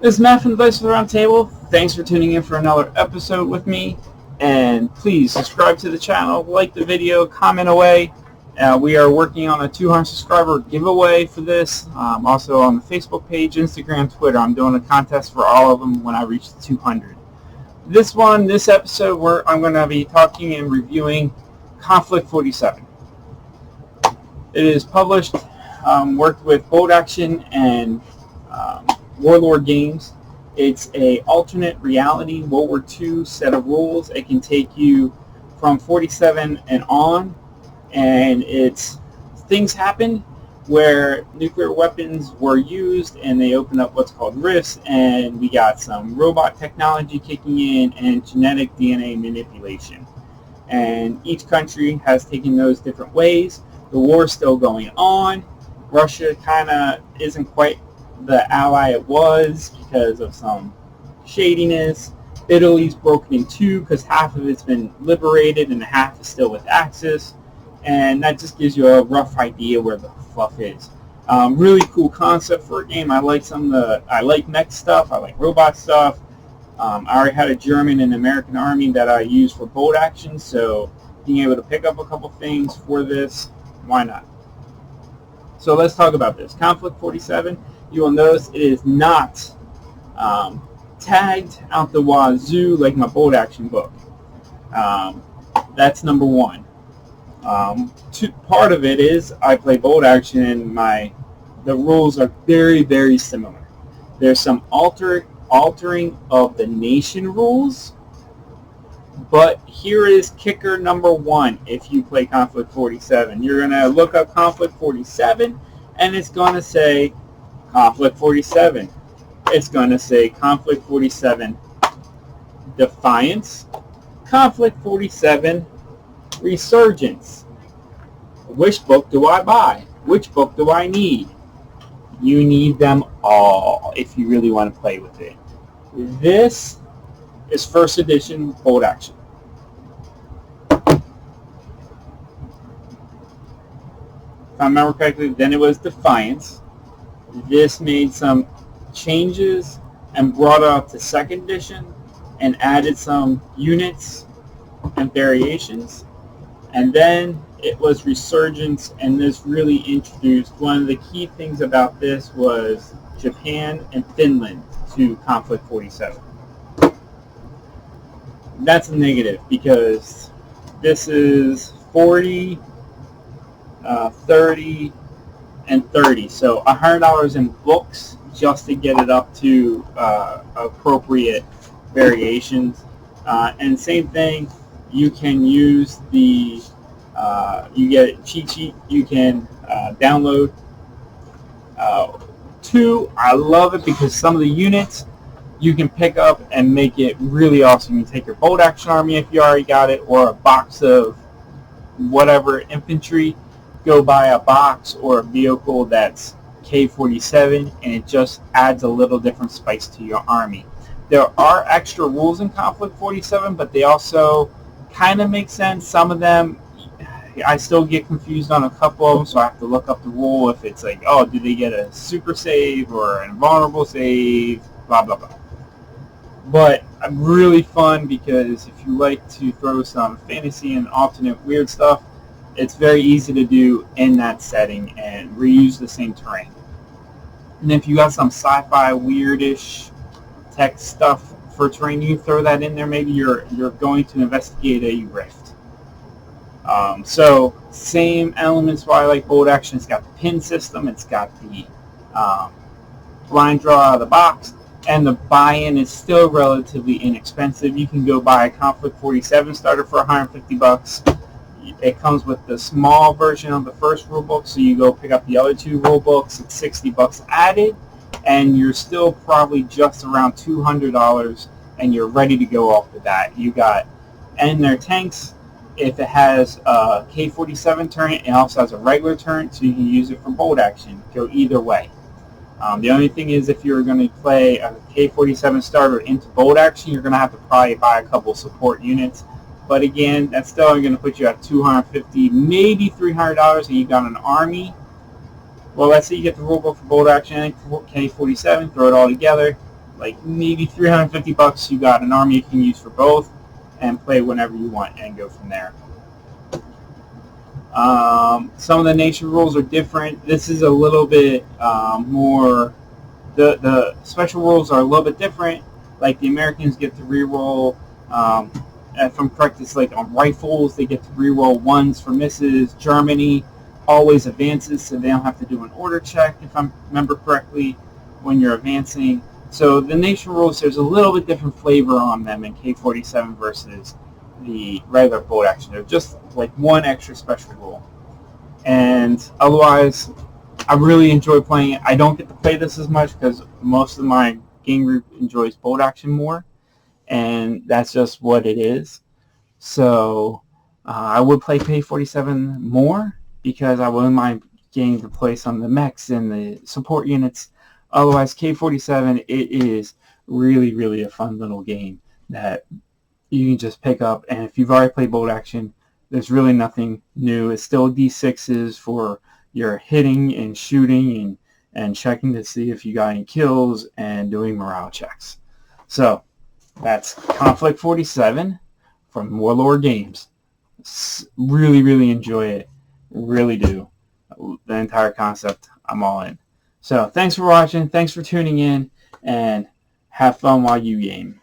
This is Matt from the Dice for the Round Table. Thanks for tuning in for another episode with me. And please subscribe to the channel, like the video, comment away. We are working on a 200 subscriber giveaway for this. Also on the Facebook page, Instagram, Twitter. I'm doing a contest for all of them when I reach the 200. This episode, I'm going to be talking and reviewing Konflict 47. It is published, worked with Bold Action and Warlord Games. It's a alternate reality World War II set of rules. It can take you from 47 and on, and things happen where nuclear weapons were used and they open up what's called rifts, and we got some robot technology kicking in and genetic DNA manipulation. And each country has taken those different ways. The war is still going on. Russia kind of isn't quite the ally it was because of some shadiness. Italy's broken in two because half of it's been liberated and half is still with Axis, and that just gives you a rough idea where the fluff is. Really cool concept for a game. I like mech stuff. I like robot stuff. I already had a German and American army that I used for bold action, so being able to pick up a couple things for this, why not? So let's talk about this. Konflict 47. You will notice it is not tagged out the wazoo like my bold action book. That's number one. Part of it is I play bold action and the rules are very, very similar. There's some altering of the nation rules, but here is kicker number one. If you play Konflict 47, you're going to look up Konflict 47 and it's going to say Konflict 47. It's going to say Konflict 47 Defiance, Konflict 47 Resurgence. Which book do I buy? Which book do I need? You need them all if you really want to play with it. This is first edition Bold Action. If I remember correctly, then it was Defiance. This made some changes and brought it up to second edition and added some units and variations. And then it was Resurgence, and this really introduced, one of the key things about this was Japan and Finland to Konflict 47. That's a negative because this is 40, 30, and 30. So $100 in books just to get it up to appropriate variations. And same thing, you can use you get a cheat sheet you can download. Two, I love it because some of the units you can pick up and make it really awesome. You take your bold action army if you already got it, or a box of whatever infantry, go buy a box or a vehicle that's K-47, and it just adds a little different spice to your army. There are extra rules in Konflict 47, but they also kind of make sense. Some of them, I still get confused on a couple of them, so I have to look up the rule if it's like, oh, do they get a super save or an invulnerable save, blah, blah, blah. But really fun because if you like to throw some fantasy and alternate weird stuff, it's very easy to do in that setting and reuse the same terrain. And if you got some sci-fi weirdish tech stuff for terrain, you throw that in there. Maybe you're going to investigate a rift. So same elements why I like bold action. It's got the pin system. It's got the blind draw out of the box. And the buy-in is still relatively inexpensive. You can go buy a Konflict 47 starter for $150. It comes with the small version of the first rulebook, so you go pick up the other two rulebooks. It's $60 added, and you're still probably just around $200, and you're ready to go off the bat. You got, and their tanks, if it has a K-47 turret, it also has a regular turret, so you can use it for bold action. Go either way. The only thing is, if you're going to play a K-47 starter into bold action, you're going to have to probably buy a couple support units. But again, that's still going to put you at $250, maybe $300, and you got an army. Well, let's say you get the rulebook for bold action and K-47, throw it all together. like maybe 350 bucks. You got an army you can use for both and play whenever you want and go from there. Some of the nation rules are different. This is a little bit more. The special rules are a little bit different. Like the Americans get to reroll. If I'm correct, it's like on rifles they get to reroll ones for misses. Germany always advances, so they don't have to do an order check, if I remember correctly, when you're advancing. So the nation rules, there's a little bit different flavor on them in K47 versus the regular bolt action. They're just like one extra special rule. And otherwise, I really enjoy playing it. I don't get to play this as much because most of my game group enjoys bolt action more, and that's just what it is. So I would play K47 more because I wouldn't mind getting to play some of the mechs and the support units. Otherwise, K47, it is really, really a fun little game that you can just pick up. And if you've already played bolt action, there's really nothing new. It's still D6s for your hitting and shooting and checking to see if you got any kills and doing morale checks. So that's Konflict 47 from Warlord Games. Really, really enjoy it. Really do. The entire concept, I'm all in. So thanks for watching. Thanks for tuning in. And have fun while you game.